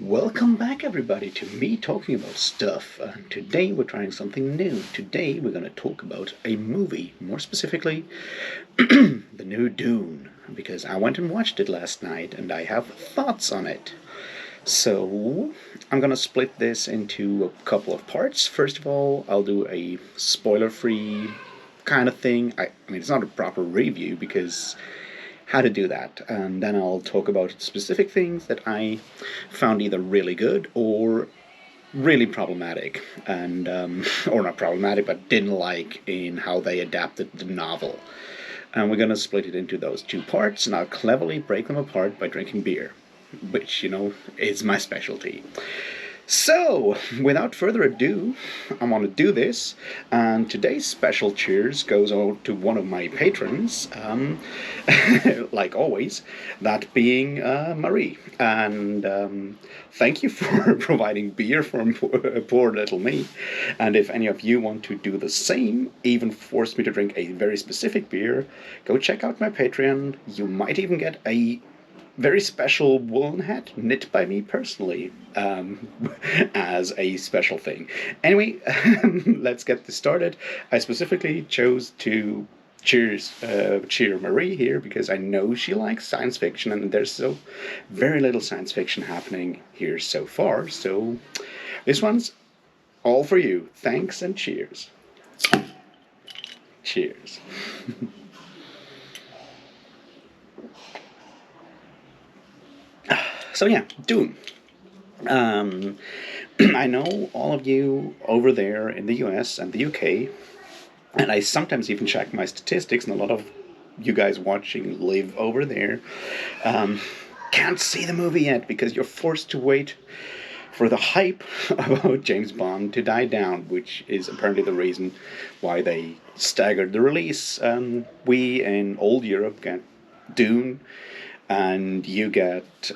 Welcome back, everybody, to me talking about stuff. Today we're trying something new. Today we're going to talk about a movie, more specifically, the new Dune, because I went and watched it last night and I have thoughts on it. So I'm going to split this into a couple of parts. First of all, I'll do a spoiler free kind of thing. I mean, it's not a proper review because how to do that, and then I'll talk about specific things that I found either really good or really problematic, and or not problematic, but didn't like in how they adapted the novel. And we're gonna split it into those two parts, and I'll cleverly break them apart by drinking beer, which is my specialty. So, without further ado, I want to do this, and today's special cheers goes out to one of my patrons, like always, that being Marie. And thank you for providing beer for poor little me. And if any of you want to do the same, even force me to drink a very specific beer, go check out my Patreon. You might even get a very special woolen hat knit by me personally as a special thing. Anyway, let's get this started. I specifically chose to cheer Marie here because I know she likes science fiction, and there's so very little science fiction happening here so far. So this one's all for you. Thanks and cheers. Cheers. So yeah, Dune. I know all of you over there in the US and the UK, and I sometimes even check my statistics, and a lot of you guys watching live over there, can't see the movie yet because you're forced to wait for the hype about James Bond to die down, which is apparently the reason why they staggered the release. We in old Europe get Dune, and you get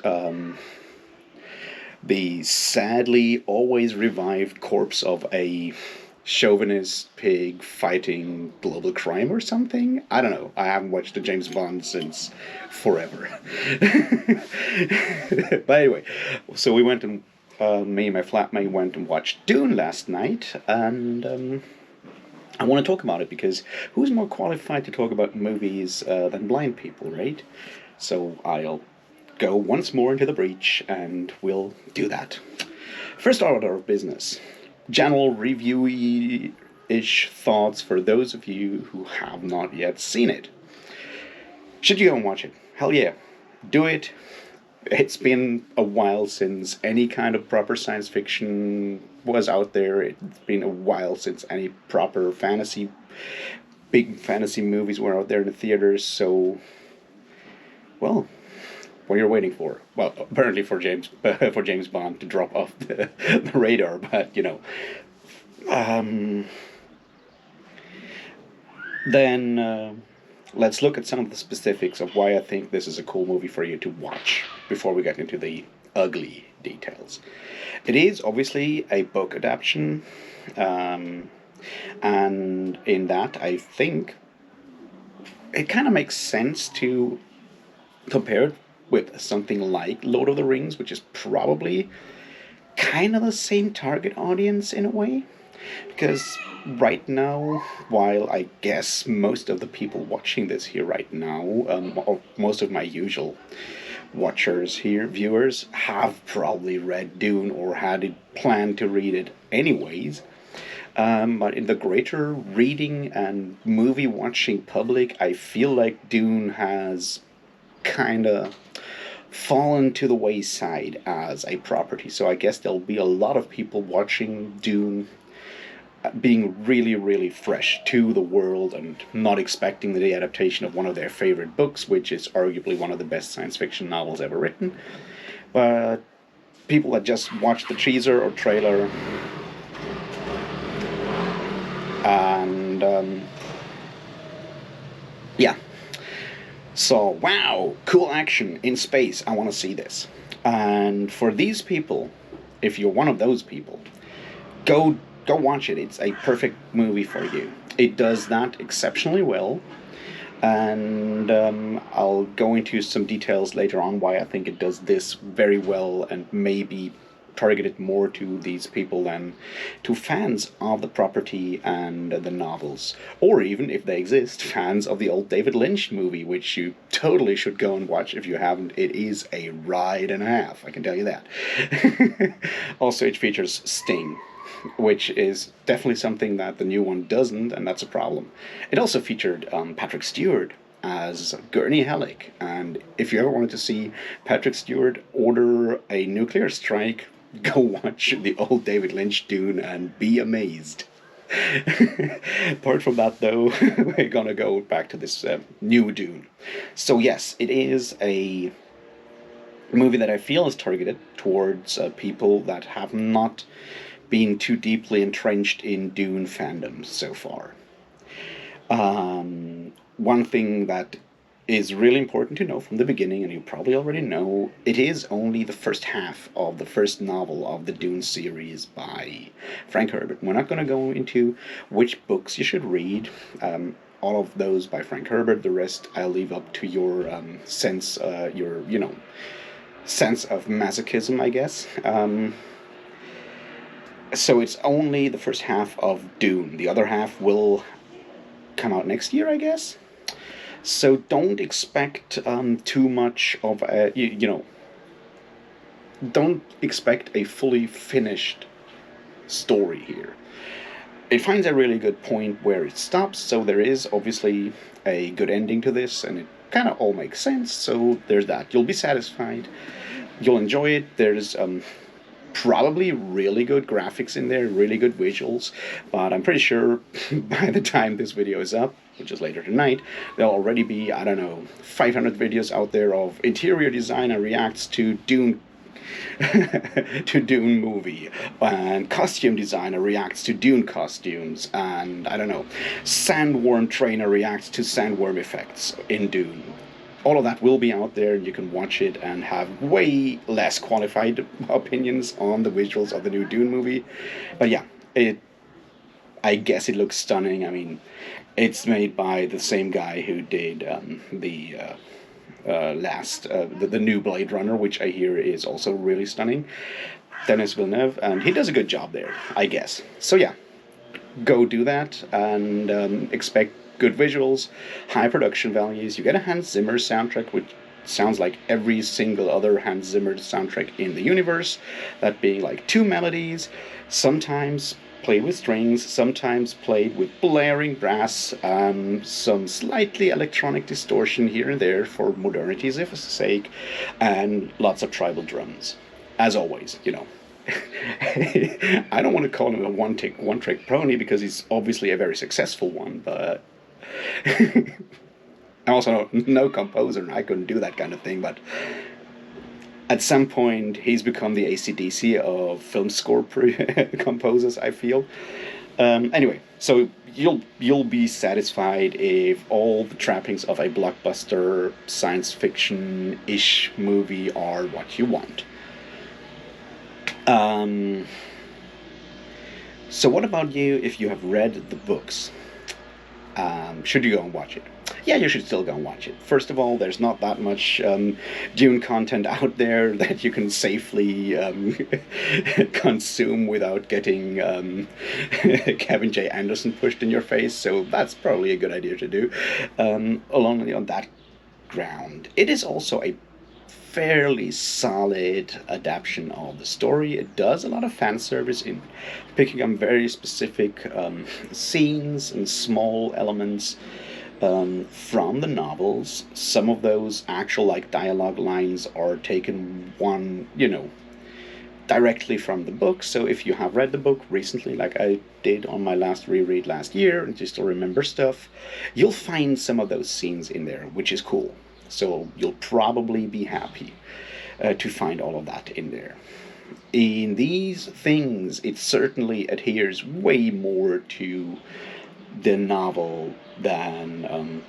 the sadly always revived corpse of a chauvinist pig fighting global crime or something. I don't know. I haven't watched a James Bond since forever. But anyway, so we went and me and my flatmate went and watched Dune last night, and I want to talk about it because who's more qualified to talk about movies than blind people, right? So I'll go once more into the breach, and we'll do that. First order of business. General review-ish thoughts for those of you who have not yet seen it. Should you go and watch it? Hell yeah. Do it. It's been a while since any kind of proper science fiction was out there. It's been a while since any proper big fantasy movies were out there in the theaters, so well, what you're waiting for? Well, apparently for James Bond to drop off the radar, but then let's look at some of the specifics of why I think this is a cool movie for you to watch before we get into the ugly details. It is obviously a book adaptation, and in that I think it kind of makes sense to compare it with something like Lord of the Rings, which is probably kind of the same target audience in a way. Because right now, while I guess most of the people watching this here right now, or most of my usual watchers here, viewers, have probably read Dune or had it planned to read it anyways. But in the greater reading and movie watching public, I feel like Dune has kind of fallen to the wayside as a property. So I guess there'll be a lot of people watching Dune being really, really fresh to the world and not expecting the adaptation of one of their favorite books, which is arguably one of the best science fiction novels ever written. But people that just watch the teaser or trailer and yeah. So, wow, cool action in space. I want to see this. And for these people, if you're one of those people, go watch it. It's a perfect movie for you. It does that exceptionally well. And I'll go into some details later on why I think it does this very well and maybe targeted more to these people than to fans of the property and the novels, or even, if they exist, fans of the old David Lynch movie, which you totally should go and watch if you haven't. It is a ride and a half, I can tell you that. Also, it features Sting, which is definitely something that the new one doesn't, and that's a problem. It also featured Patrick Stewart as Gurney Halleck, and if you ever wanted to see Patrick Stewart order a nuclear strike, go watch the old David Lynch Dune and be amazed. Apart from that, though, we're gonna go back to this new Dune. So yes, it is a movie that I feel is targeted towards people that have not been too deeply entrenched in Dune fandom so far. One thing that is really important to know from the beginning, and you probably already know, it is only the first half of the first novel of the Dune series by Frank Herbert. We're not going to go into which books you should read. All of those by Frank Herbert. The rest I'll leave up to your sense of masochism, I guess. So it's only the first half of Dune. The other half will come out next year, I guess. So don't expect too much of a, don't expect a fully finished story here. It finds a really good point where it stops, so there is obviously a good ending to this, and it kind of all makes sense, so there's that. You'll be satisfied. You'll enjoy it. There's probably really good graphics in there, really good visuals, but I'm pretty sure by the time this video is up, which is later tonight, there'll already be, I don't know, 500 videos out there of interior designer reacts to Dune to Dune movie, and costume designer reacts to Dune costumes, and I don't know, sandworm trainer reacts to sandworm effects in Dune. All of that will be out there, and you can watch it and have way less qualified opinions on the visuals of the new Dune movie. But yeah, I guess it looks stunning. I mean, it's made by the same guy who did the new Blade Runner, which I hear is also really stunning. Denis Villeneuve, and he does a good job there, I guess. So yeah, go do that and expect good visuals, high production values. You get a Hans Zimmer soundtrack, which sounds like every single other Hans Zimmer soundtrack in the universe. That being like two melodies, sometimes played with strings, sometimes played with blaring brass, some slightly electronic distortion here and there for modernity's sake, and lots of tribal drums. As always, I don't want to call him a one-trick pony because he's obviously a very successful one, but I'm also no composer, and I couldn't do that kind of thing, but at some point he's become the AC/DC of film score composers, I feel. Anyway, so you'll be satisfied if all the trappings of a blockbuster science fiction-ish movie are what you want. So what about you if you have read the books? Should you go and watch it? Yeah, you should still go and watch it. First of all, there's not that much Dune content out there that you can safely consume without getting Kevin J. Anderson pushed in your face, so that's probably a good idea to do. Along on that ground, it is also a fairly solid adaptation of the story. It does a lot of fan service in picking up very specific scenes and small elements from the novels. Some of those actual dialogue lines are taken directly from the book. So if you have read the book recently, like I did on my last reread last year, and you still remember stuff, you'll find some of those scenes in there, which is cool. So you'll probably be happy to find all of that in there. In these things, it certainly adheres way more to the novel than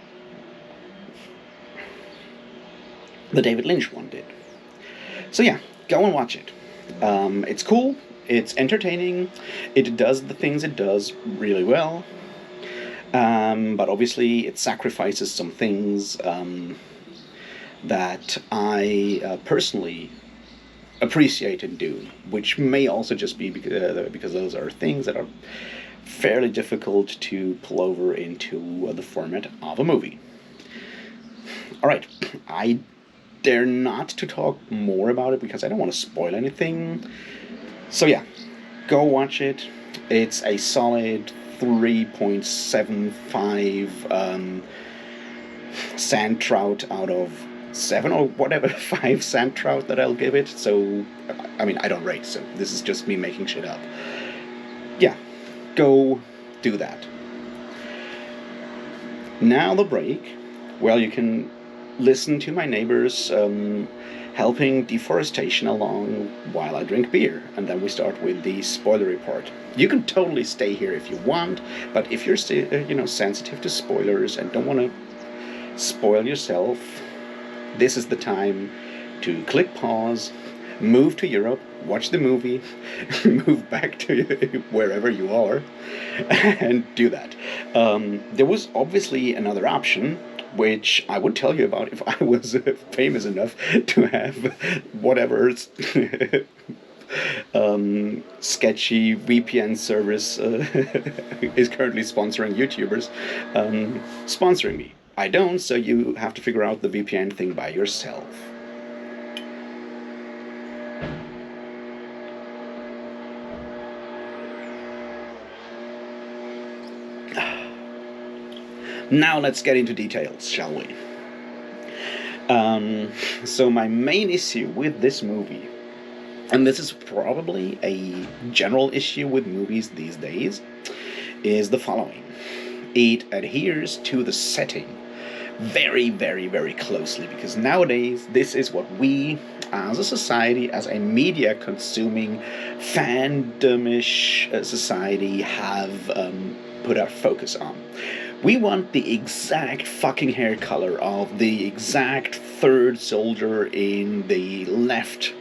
the David Lynch one did. So yeah, go and watch it. It's cool, it's entertaining, it does the things it does really well. But obviously it sacrifices some things that I personally appreciate in Dune, which may also just be because those are things that are fairly difficult to pull over into the format of a movie. All right, I dare not to talk more about it because I don't want to spoil anything. So yeah, go watch it. It's a solid 3.75 sand trout out of 7 or whatever 5 sand trout that I'll give it. So I mean, I don't rate, so this is just me making shit up. Yeah, go do that. Now the break. Well, you can listen to my neighbors helping deforestation along while I drink beer, and then we start with the spoilery part. You can totally stay here if you want, but if you're sensitive to spoilers and don't want to spoil yourself, this is the time to click pause, move to Europe, watch the movie, move back to wherever you are, and do that. There was obviously another option, which I would tell you about if I was famous enough to have whatever sketchy VPN service is currently sponsoring YouTubers sponsoring me. I don't, so you have to figure out the VPN thing by yourself. Now let's get into details, shall we? So my main issue with this movie, and this is probably a general issue with movies these days, is the following. It adheres to the setting very, very, very closely, because nowadays this is what we, as a society, as a media consuming, fandomish society, have put our focus on. We want the exact fucking hair color of the exact third soldier in the left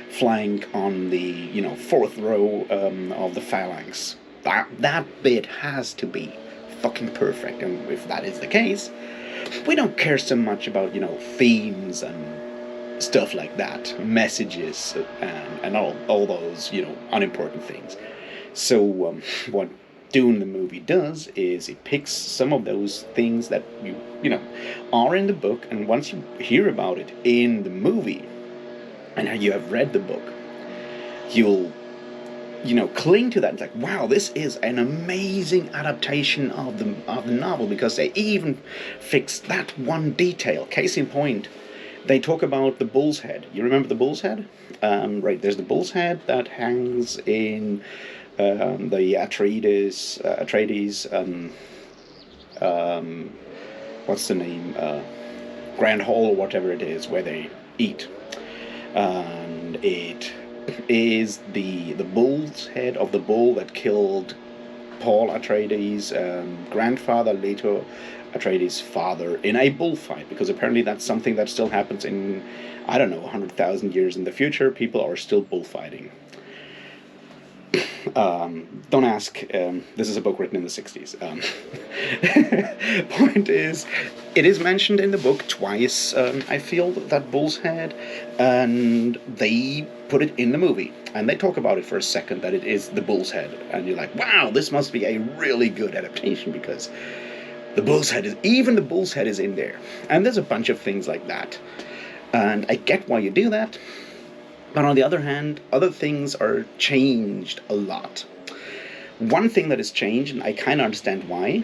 flank on the, fourth row of the phalanx. That bit has to be fucking perfect, and if that is the case, we don't care so much about, themes and stuff like that, messages and all those, unimportant things. So what Dune the movie does is it picks some of those things that are in the book, and once you hear about it in the movie and you have read the book, you'll cling to that. It's like, wow, this is an amazing adaptation of the novel, because they even fixed that one detail. Case in point, they talk about the bull's head. You remember the bull's head? Right, there's the bull's head that hangs in the Atreides, what's the name? Grand Hall or whatever it is, where they eat. And it is the bull's head of the bull that killed Paul Atreides' grandfather, Leto Atreides' father, in a bullfight, because apparently that's something that still happens in, 100,000 years in the future. People are still bullfighting. Don't ask. This is a book written in the 60s. Point is, it is mentioned in the book twice, I feel, that bull's head, and they put it in the movie, and they talk about it for a second, that it is the bull's head, and you're like, wow, this must be a really good adaptation, because the bull's head is in there. And there's a bunch of things like that, and I get why you do that. But on the other hand, other things are changed a lot. One thing that is changed, and I kind of understand why,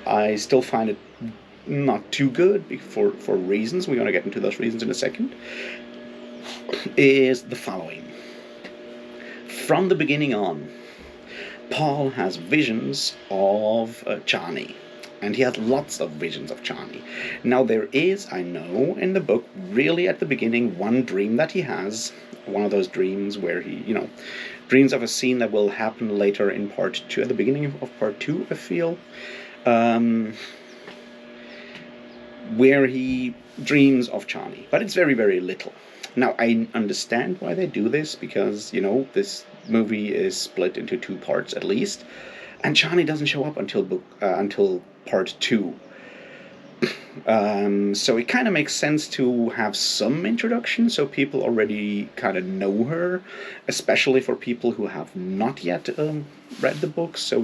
I still find it not too good for reasons, we're going to get into those reasons in a second, is the following. From the beginning on, Paul has visions of Chani. And he has lots of visions of Chani. Now there is, I know, in the book, really at the beginning, one dream that he has. One of those dreams where he, dreams of a scene that will happen later in part 2, at the beginning of part 2, I feel. Where he dreams of Chani. But it's very, very little. Now, I understand why they do this, because, this movie is split into 2 parts at least. And Chani doesn't show up until part two. So it kind of makes sense to have some introduction so people already kind of know her, especially for people who have not yet read the book. So,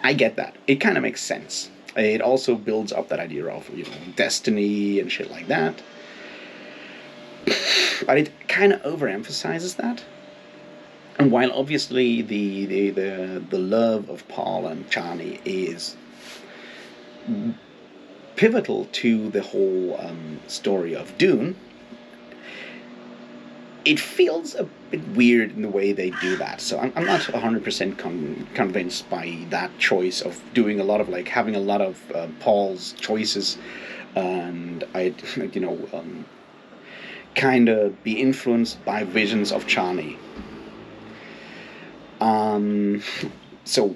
I get that. It kind of makes sense. It also builds up that idea of, destiny and shit like that. But it kind of overemphasizes that. And while obviously the love of Paul and Chani is pivotal to the whole story of Dune, it feels a bit weird in the way they do that. So I'm not 100% convinced by that choice of doing a lot of having a lot of Paul's choices, and kind of be influenced by visions of Chani. So,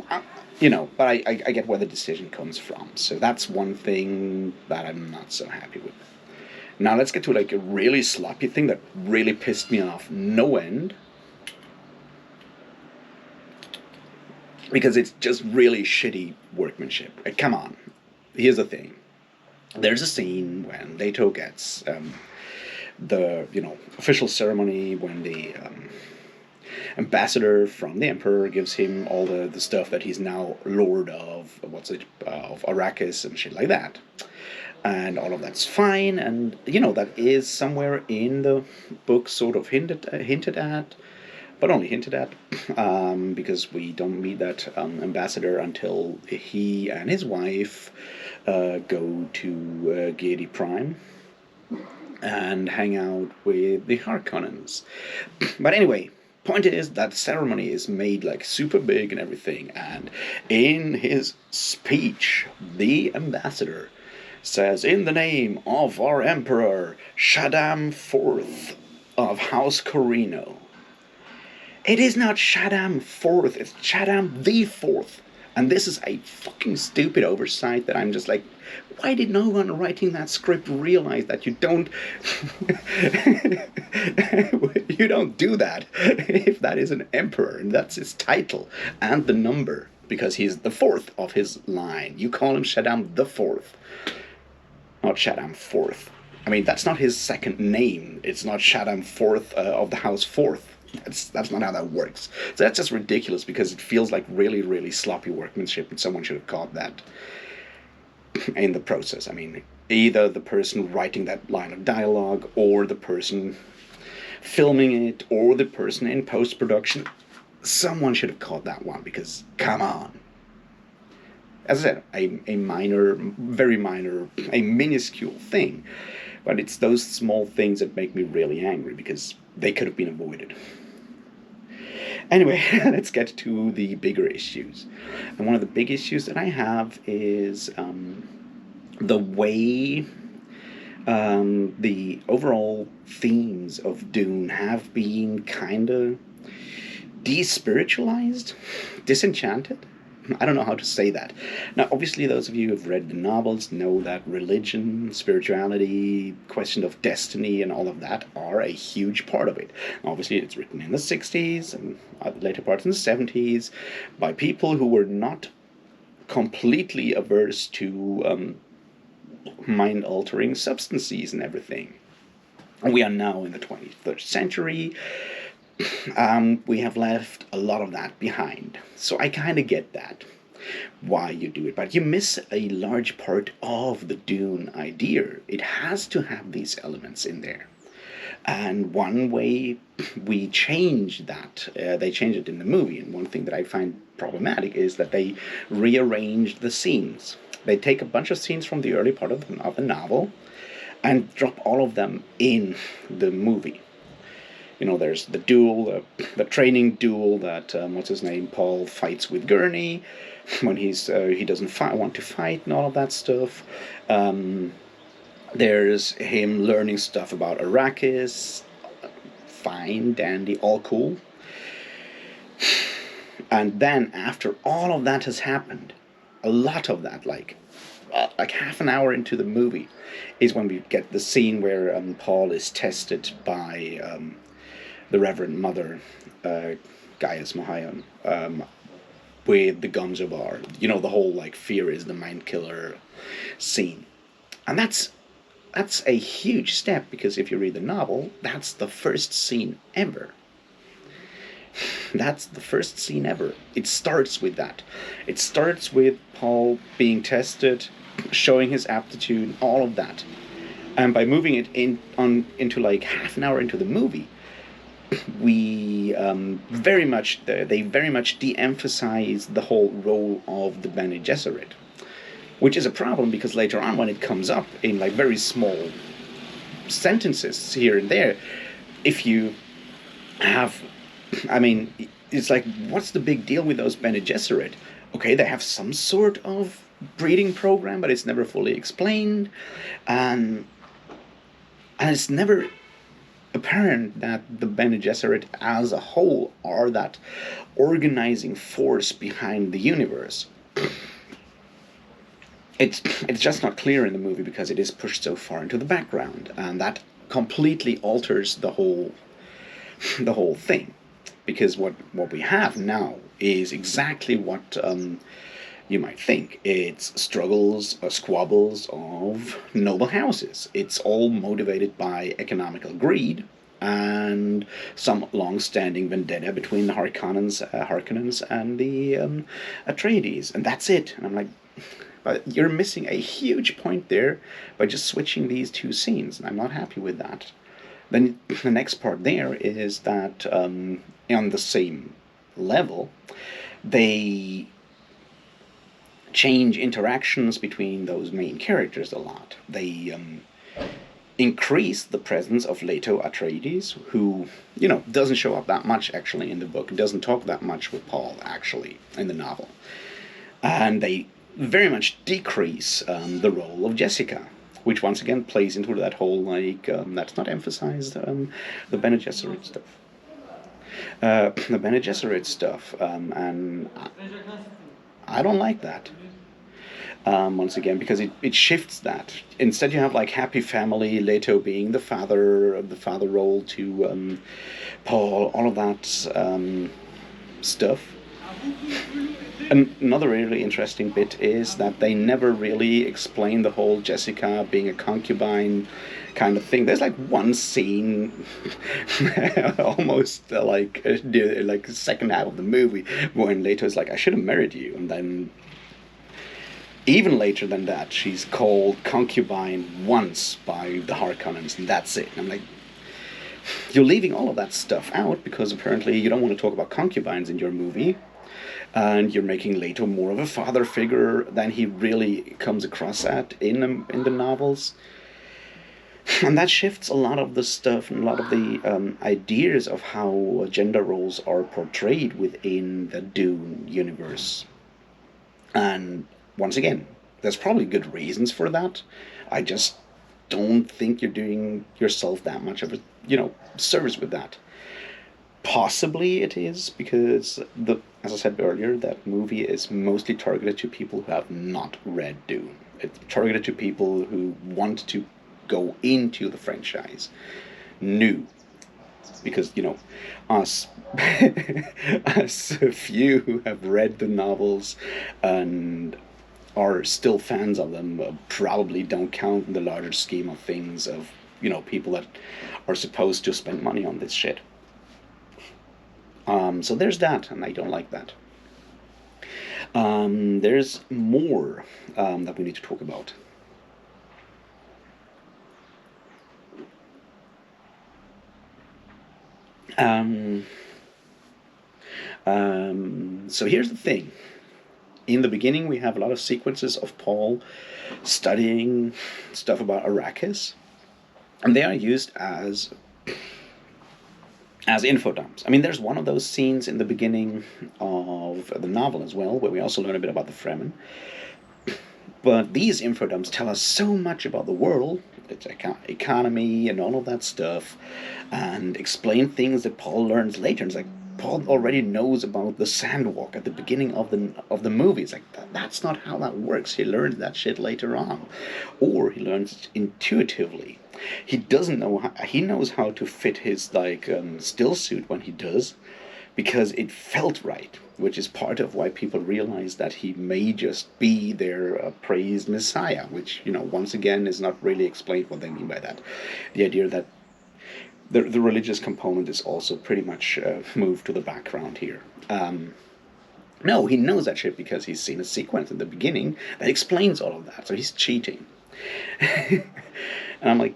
but I get where the decision comes from. So that's one thing that I'm not so happy with. Now let's get to a really sloppy thing that really pissed me off no end. Because it's just really shitty workmanship. Come on. Here's the thing. There's a scene when Leto gets the official ceremony when the ambassador from the emperor gives him all the stuff that he's now lord of of Arrakis and shit like that, and all of that's fine, and that is somewhere in the book sort of hinted at, but only hinted at, because we don't meet that ambassador until he and his wife go to Giedi Prime and hang out with the Harkonnens. But anyway, point is that ceremony is made super big and everything, and in his speech the ambassador says, "In the name of our emperor Shaddam IV of House Corino." It is not Shaddam IV, it's Shaddam the Fourth. And this is a fucking stupid oversight that I'm just why did no one writing that script realize that you don't you don't do that if that is an emperor and that's his title and the number, because he's the fourth of his line. You call him Shaddam the Fourth, not Shaddam Fourth. I mean, that's not his second name. It's not Shaddam Fourth of the House Fourth. That's not how that works. So that's just ridiculous, because it feels like really, really sloppy workmanship, and someone should have caught that in the process. I mean, either the person writing that line of dialogue, or the person filming it, or the person in post-production. Someone should have caught that one, because, come on. As I said, a minor, very minor, a minuscule thing. But it's those small things that make me really angry, because they could have been avoided. Anyway, let's get to the bigger issues. And one of the big issues that I have is the way the overall themes of Dune have been kind of despiritualized, disenchanted. I don't know how to say that. Now, obviously, those of you who have read the novels know that religion, spirituality, question of destiny, and all of that are a huge part of it. Obviously, it's written in the 60s and later parts in the 70s by people who were not completely averse to mind-altering substances and everything. And we are now in the 21st century. We have left a lot of that behind. So I kind of get that, why you do it. But you miss a large part of the Dune idea. It has to have these elements in there. And one way we change that, they change it in the movie. And one thing that I find problematic is that they rearranged the scenes. They take a bunch of scenes from the early part of the novel and drop all of them in the movie. There's the duel, the training duel that, what's his name, Paul fights with Gurney when he doesn't want to fight and all of that stuff. There's him learning stuff about Arrakis. Fine, dandy, all cool. And then after all of that has happened, a lot of that, like half an hour into the movie, is when we get the scene where Paul is tested by the Reverend Mother, Gaius Mohiam, with the Gonzo bar. The whole like fear is the mind killer scene. And that's a huge step, because if you read the novel, that's the first scene ever. That's the first scene ever. It starts with that. It starts with Paul being tested, showing his aptitude, all of that. And by moving it into like half an hour into the movie, we very much they very much de-emphasize the whole role of the Bene Gesserit, which is a problem, because later on, when it comes up in like very small sentences here and there, if you have, I mean, it's like, what's the big deal with those Bene Gesserit? Okay, they have some sort of breeding program, but it's never fully explained, and it's never apparent that the Bene Gesserit as a whole are that organizing force behind the universe. It's just not clear in the movie, because it is pushed so far into the background, and that completely alters the whole thing. Because what we have now is exactly what you might think. It's struggles or squabbles of noble houses. It's all motivated by economical greed and some long-standing vendetta between the Harkonnens and the Atreides, and that's it. And I'm like, but you're missing a huge point there by just switching these two scenes, and I'm not happy with that. Then the next part there is that on the same level, they change interactions between those main characters a lot. They increase the presence of Leto Atreides, who, doesn't show up that much actually in the book, doesn't talk that much with Paul actually in the novel. And they very much decrease the role of Jessica, which once again plays into that whole, like, that's not emphasized, the Bene Gesserit stuff. The Bene Gesserit stuff, and I don't like that. Once again, because it shifts that. Instead, you have like happy family, Leto being the father role to Paul, all of that stuff. And another really interesting bit is that they never really explain the whole Jessica being a concubine kind of thing. There's like one scene, almost like the second half of the movie, when Leto's like, "I should have married you," and then even later than that, she's called concubine once by the Harkonnens, and that's it. And I'm like, you're leaving all of that stuff out because apparently you don't want to talk about concubines in your movie, and you're making Leto more of a father figure than he really comes across at in the novels. And that shifts a lot of the stuff and a lot of the ideas of how gender roles are portrayed within the Dune universe. And once again, there's probably good reasons for that. I just don't think you're doing yourself that much of a service with that. Possibly it is because as I said earlier, that movie is mostly targeted to people who have not read Dune. It's targeted to people who want to go into the franchise new, because us us few who have read the novels and are still fans of them probably don't count in the larger scheme of things of people that are supposed to spend money on this shit. So there's that, and I don't like that. There's more that we need to talk about. So here's the thing. In the beginning, we have a lot of sequences of Paul studying stuff about Arrakis, and they are used as info dumps. I mean, there's one of those scenes in the beginning of the novel as well, where we also learn a bit about the Fremen. But these info dumps tell us so much about the world, its economy, and all of that stuff, and explain things that Paul learns later. It's like, Paul already knows about the sandwalk at the beginning of the movie. It's like, that's not how that works. He learns that shit later on, or he learns it intuitively. He doesn't know. He knows how to fit his still suit when he does, because it felt right, which is part of why people realize that he may just be their praised Messiah, which, once again is not really explained what they mean by that. The idea that the religious component is also pretty much moved to the background here. No, he knows that shit because he's seen a sequence in the beginning that explains all of that, so he's cheating. And I'm like,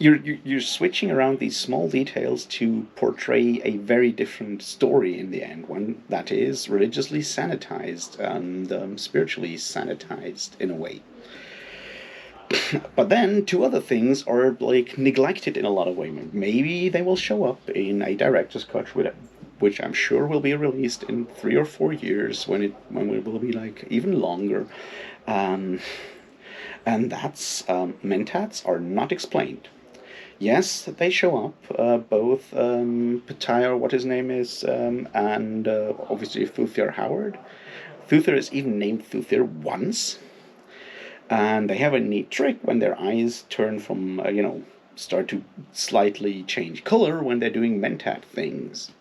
you're switching around these small details to portray a very different story in the end, one that is religiously sanitized and spiritually sanitized in a way. But then two other things are like neglected in a lot of ways. Maybe they will show up in a director's cut, which I'm sure will be released in 3 or 4 years when it will be like even longer. And that's mentats are not explained. Yes, they show up, both Pattaya, what his name is, and obviously Thuther Howard. Thuther is even named Thuther once. And they have a neat trick when their eyes turn from, start to slightly change color when they're doing mentat things.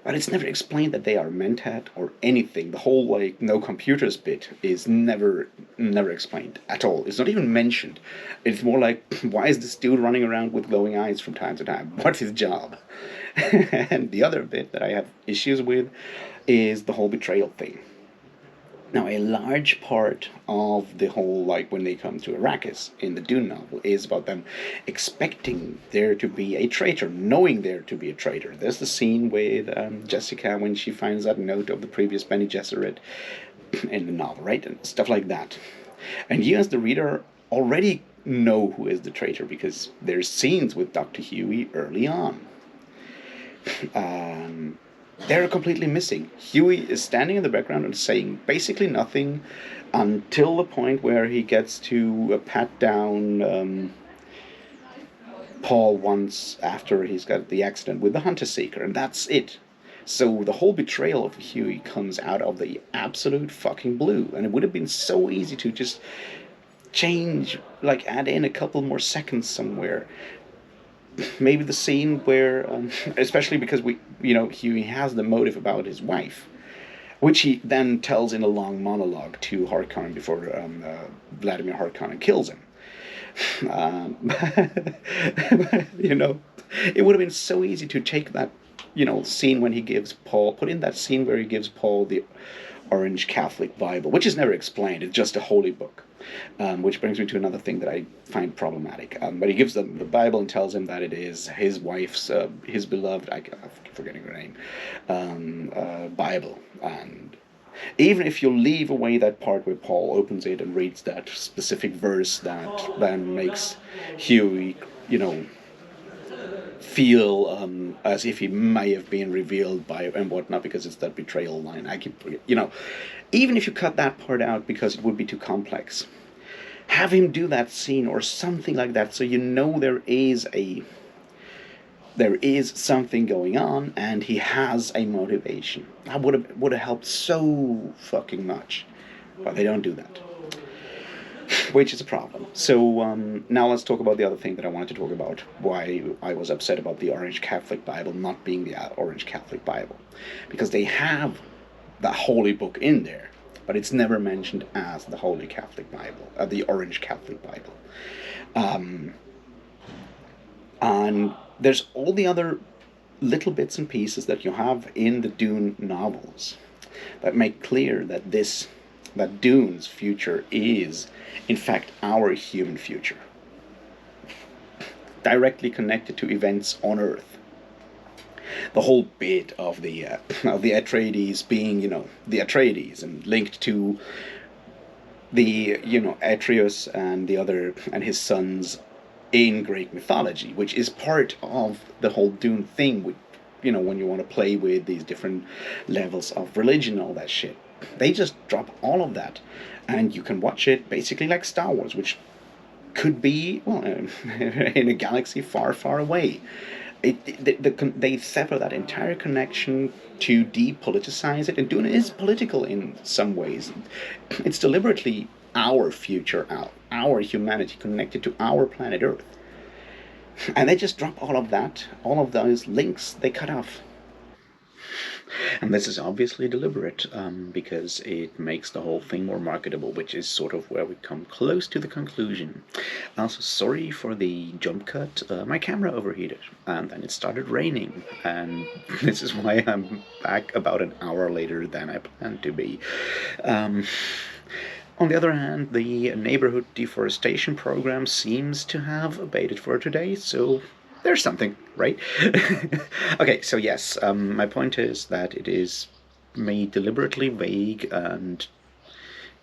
But it's never explained that they are mentat or anything. The whole, no computers bit is never explained at all. It's not even mentioned. It's more like, why is this dude running around with glowing eyes from time to time? What's his job? And the other bit that I have issues with is the whole betrayal thing. Now, a large part of the whole, when they come to Arrakis in the Dune novel, is about them expecting there to be a traitor, knowing there to be a traitor. There's the scene with Jessica when she finds that note of the previous Bene Gesserit in the novel, right? And stuff like that. And you, as the reader, already know who is the traitor because there's scenes with Dr. Huey early on. They're completely missing. Huey is standing in the background and saying basically nothing until the point where he gets to pat down Paul once after he's got the accident with the Hunter Seeker, and that's it. So the whole betrayal of Huey comes out of the absolute fucking blue, and it would have been so easy to just change, add in a couple more seconds somewhere. Maybe the scene where, especially because Huey has the motive about his wife, which he then tells in a long monologue to Harkonnen before Vladimir Harkonnen kills him. It would have been so easy to take that, scene when he gives Paul, put in that scene where he gives Paul the Orange Catholic Bible, which is never explained. It's just a holy book. Which brings me to another thing that I find problematic. But he gives them the Bible and tells him that it is his wife's, his beloved, I'm forgetting her name, Bible. And even if you leave away that part where Paul opens it and reads that specific verse that then makes Huey, feel as if he may have been revealed by and whatnot, because it's that betrayal line. Even if you cut that part out because it would be too complex, have him do that scene or something like that, so there is something going on and he has a motivation. That would have helped so fucking much, but they don't do that, which is a problem. So now let's talk about the other thing that I wanted to talk about, why I was upset about the Orange Catholic Bible not being the Orange Catholic Bible. Because they have the holy book in there, but it's never mentioned as the Holy Catholic Bible, the Orange Catholic Bible. And there's all the other little bits and pieces that you have in the Dune novels that make clear that Dune's future is, in fact, our human future, directly connected to events on Earth. The whole bit of the Atreides being, the Atreides, and linked to the, Atreus and his sons in Greek mythology, which is part of the whole Dune thing. With, when you want to play with these different levels of religion, all that shit. They just drop all of that, and you can watch it basically like Star Wars, which could be, in a galaxy far, far away. They sever that entire connection to depoliticize it, and Dune is political in some ways. It's deliberately our future, our humanity connected to our planet Earth. And they just drop all of that, all of those links they cut off. And this is obviously deliberate because it makes the whole thing more marketable, which is sort of where we come close to the conclusion. Also, sorry for the jump cut. My camera overheated and then it started raining, and this is why I'm back about an hour later than I planned to be. Um, on the other hand, the neighborhood deforestation program seems to have abated for today, so there's something, right? Okay, so yes, my point is that it is made deliberately vague and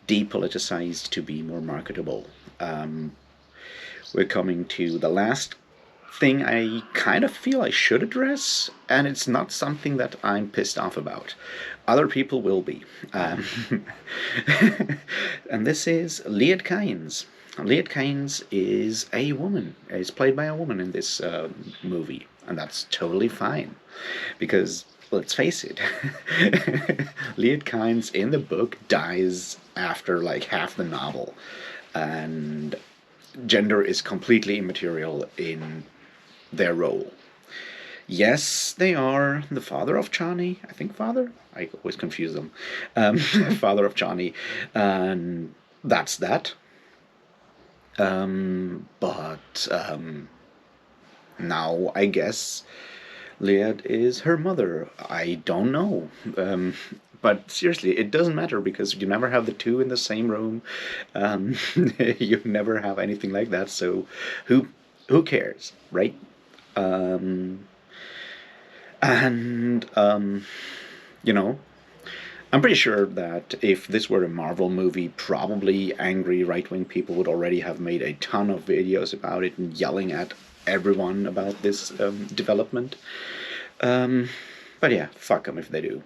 depoliticized to be more marketable. We're coming to the last thing I kind of feel I should address, and it's not something that I'm pissed off about. Other people will be. And this is Liet Kynes. Liet Kynes is a woman. Is played by a woman in this movie, and that's totally fine, because let's face it, Liet Kynes in the book dies after like half the novel, and gender is completely immaterial in their role. Yes, they are the father of Johnny. I think father. I always confuse them. Father of Johnny, and that's that. But now I guess Liad is her mother. I don't know. But seriously, it doesn't matter because you never have the two in the same room. You never have anything like that. So, who cares, right? Um, and you know, I'm pretty sure that if this were a Marvel movie, probably angry right-wing people would already have made a ton of videos about it and yelling at everyone about this development. Um, but yeah, fuck them if they do.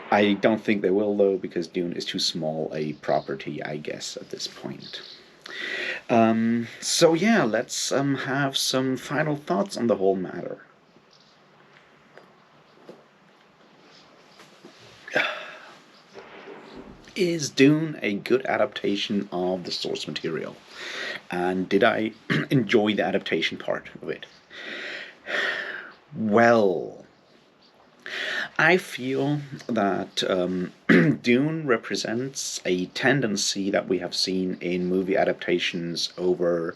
I don't think they will, though, because Dune is too small a property, I guess, at this point. So yeah, let's have some final thoughts on the whole matter. Is Dune a good adaptation of the source material? And did I enjoy the adaptation part of it? Well, I feel that Dune represents a tendency that we have seen in movie adaptations over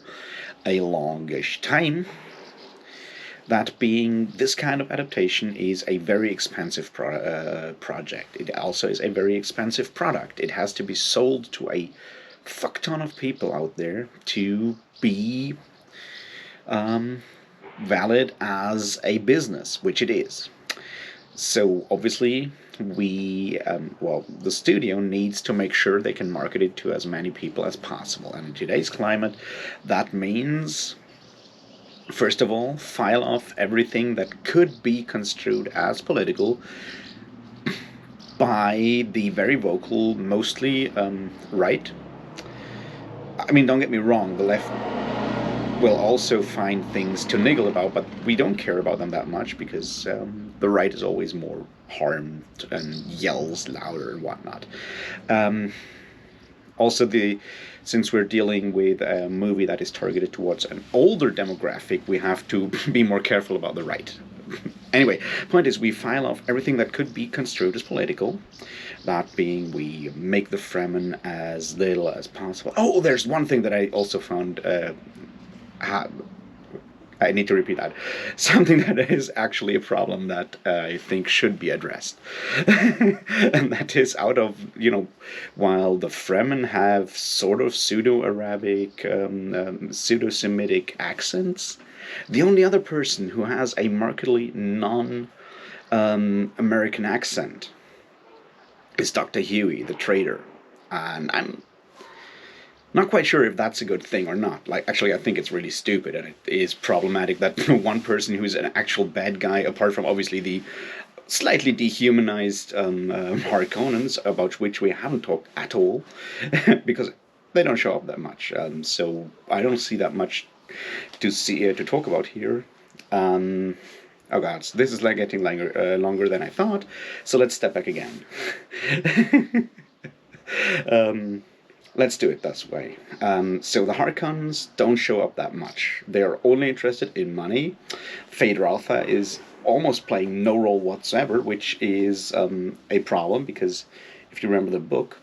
a longish time. That being, this kind of adaptation is a very expensive project. It also is a very expensive product. It has to be sold to a fuck ton of people out there to be valid as a business, which it is. So obviously, the studio needs to make sure they can market it to as many people as possible. And in today's climate, that means, first of all, file off everything that could be construed as political by the very vocal, mostly right. I mean, don't get me wrong, the left will also find things to niggle about, but we don't care about them that much because the right is always more harmed and yells louder and whatnot. Also, since we're dealing with a movie that is targeted towards an older demographic, we have to be more careful about the right. Anyway, point is, we file off everything that could be construed as political. That being, we make the Fremen as little as possible. Oh, there's one thing that I also found. I need to repeat that. Something that is actually a problem that I think should be addressed. And that is while the Fremen have sort of pseudo-Arabic, pseudo-Semitic accents, the only other person who has a markedly non-American accent is Dr. Huey, the trader. And I'm not quite sure if that's a good thing or not. Like, actually, I think it's really stupid, and it is problematic that one person who's an actual bad guy, apart from obviously the slightly dehumanized Harkonnens, about which we haven't talked at all, because they don't show up that much. So I don't see that much to talk about here. Oh god, so this is like getting longer than I thought. So let's step back again. Let's do it this way. So the Harkonnens don't show up that much. They are only interested in money. Feyd-Rautha is almost playing no role whatsoever, which is a problem because if you remember the book,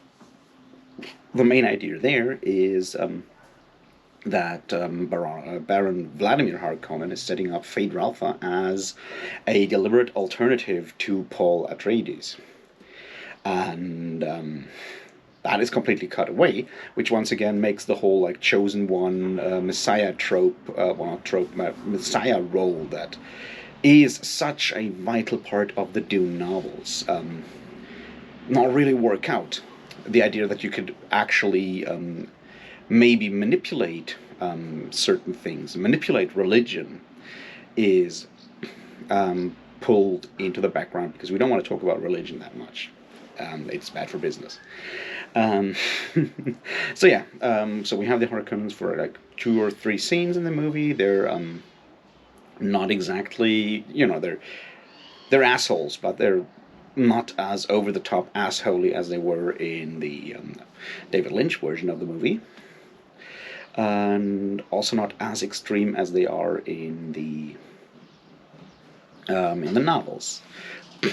the main idea there is that Baron Vladimir Harkonnen is setting up Phaedra Alpha as a deliberate alternative to Paul Atreides. And that is completely cut away, which once again makes the whole like chosen one Messiah trope, well not trope, Messiah role that is such a vital part of the Dune novels not really work out. The idea that you could actually maybe manipulate certain things, manipulate religion, is pulled into the background because we don't want to talk about religion that much. It's bad for business. So yeah, so we have the Harkonnens for like 2 or 3 scenes in the movie. They're not exactly, they're assholes, but they're not as over the top assholey as they were in the David Lynch version of the movie, and also not as extreme as they are in the novels.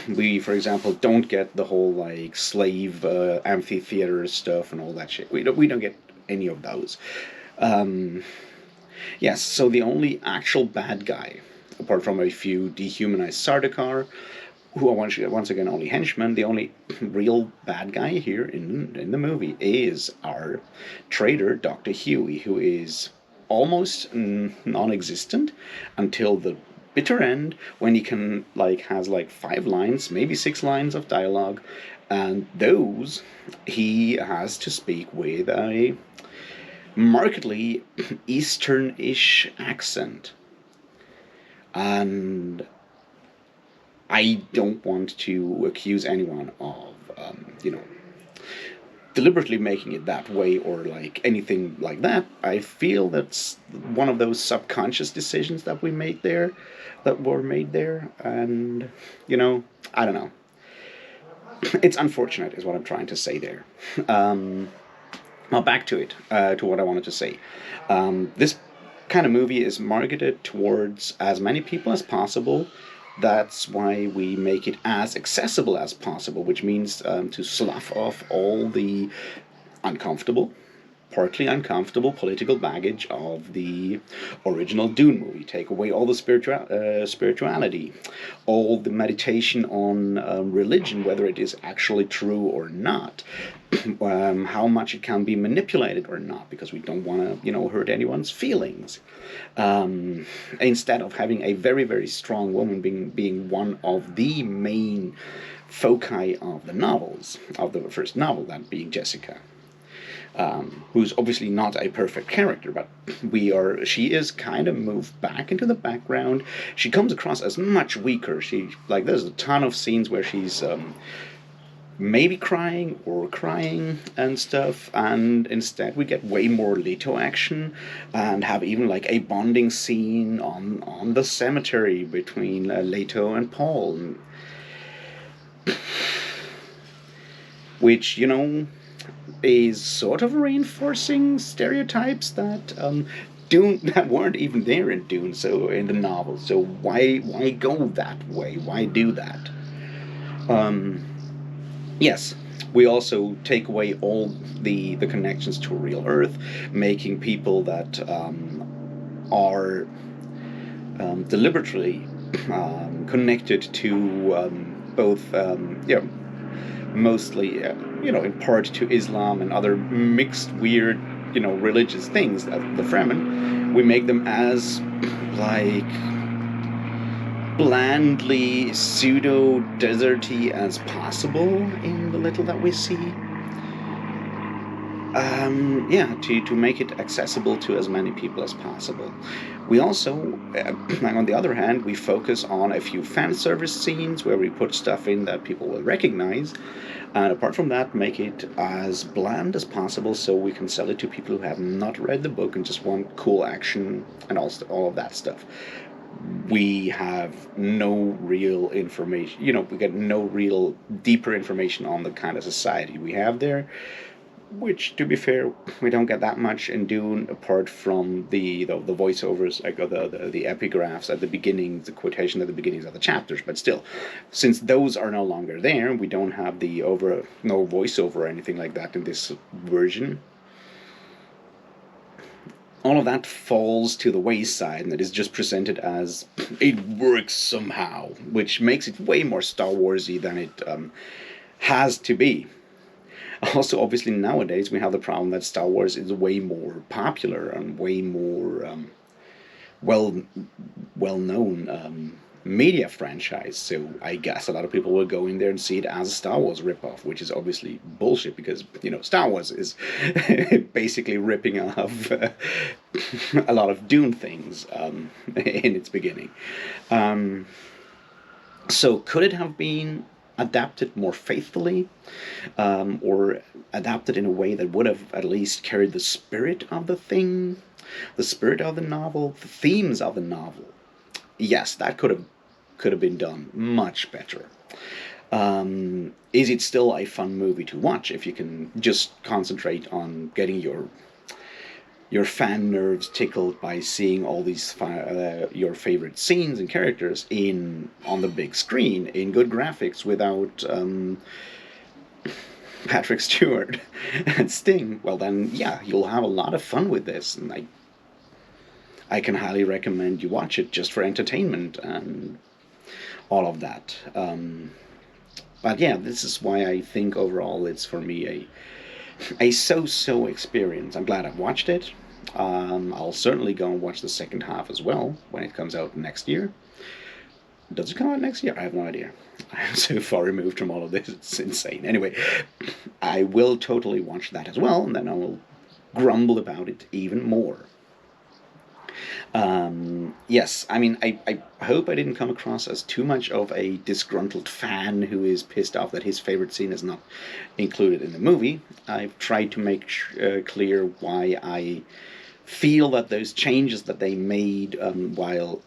We, for example, don't get the whole like slave amphitheater stuff and all that shit. We don't get any of those. Yes, so the only actual bad guy, apart from a few dehumanized Sardaukar, who are once again only henchmen, the only real bad guy here in the movie is our traitor, Dr. Huey, who is almost non-existent until the bitter end, when he can has 5 lines, maybe 6 lines of dialogue, and those he has to speak with a markedly Eastern-ish accent. And I don't want to accuse anyone of, deliberately making it that way or anything like that. I feel that's one of those subconscious decisions that were made there, and I don't know. It's unfortunate, is what I'm trying to say there. Now back to it, to what I wanted to say. This kind of movie is marketed towards as many people as possible. That's why we make it as accessible as possible, which means to slough off all the partly uncomfortable political baggage of the original Dune movie. Take away all the spirituality, all the meditation on religion, whether it is actually true or not, how much it can be manipulated or not, because we don't want to, hurt anyone's feelings. Instead of having a very, very strong woman being one of the main foci of the novels, of the first novel, that being Jessica. Who's obviously not a perfect character, but she is kind of moved back into the background. She comes across as much weaker. There's a ton of scenes where she's maybe crying and stuff, and instead we get way more Leto action and have even a bonding scene on the cemetery between Leto and Paul, which is sort of reinforcing stereotypes that Dune that weren't even there in Dune, so in the novel. So why go that way? Why do that? Yes, we also take away all the connections to real Earth, making people that are deliberately connected to both mostly, in part to Islam and other mixed, weird, religious things. The Fremen, we make them as, blandly pseudo-deserty as possible in the little that we see. To make it accessible to as many people as possible. We also, on the other hand, we focus on a few fan service scenes where we put stuff in that people will recognize, and apart from that, make it as bland as possible so we can sell it to people who have not read the book and just want cool action and all of that stuff. We have no real information, we get no real deeper information on the kind of society we have there. which, to be fair, we don't get that much in Dune apart from the voiceovers, like the epigraphs at the beginning, the quotation at the beginnings of the chapters. But still, since those are no longer there, we don't have the no voiceover or anything like that in this version. All of that falls to the wayside, and it is just presented as it works somehow, which makes it way more Star Warsy than it has to be. Also, obviously, nowadays we have the problem that Star Wars is way more popular and way more well well known media franchise. So I guess a lot of people will go in there and see it as a Star Wars ripoff, which is obviously bullshit because Star Wars is basically ripping off a lot of Dune things in its beginning. So could it have been adapted more faithfully, or adapted in a way that would have at least carried the spirit of the thing, the spirit of the novel, the themes of the novel? Yes, that could have been done much better. Is it still a fun movie to watch if you can just concentrate on getting your fan nerves tickled by seeing all these your favorite scenes and characters on the big screen in good graphics without Patrick Stewart and Sting? Well, then yeah, you'll have a lot of fun with this, and I can highly recommend you watch it just for entertainment and all of that. But yeah, this is why I think overall it's for me a so-so experience. I'm glad I've watched it. I'll certainly go and watch the second half as well when it comes out next year. Does it come out next year? I have no idea. I'm so far removed from all of this, it's insane. Anyway, I will totally watch that as well, and then I will grumble about it even more. Yes, I mean, I hope I didn't come across as too much of a disgruntled fan who is pissed off that his favorite scene is not included in the movie. I've tried to make clear why I feel that those changes that they made, while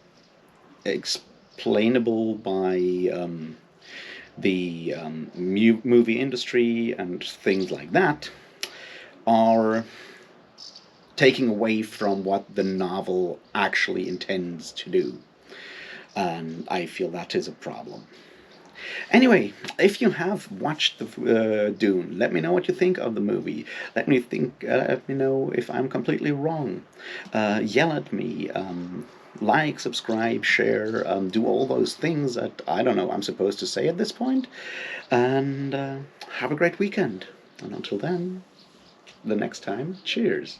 explainable by the movie industry and things like that, are taking away from what the novel actually intends to do. And I feel that is a problem. Anyway, if you have watched the Dune, let me know what you think of the movie. Let me know if I'm completely wrong. Yell at me. Like, subscribe, share, do all those things that I don't know I'm supposed to say at this point. And have a great weekend. And until then, the next time, cheers.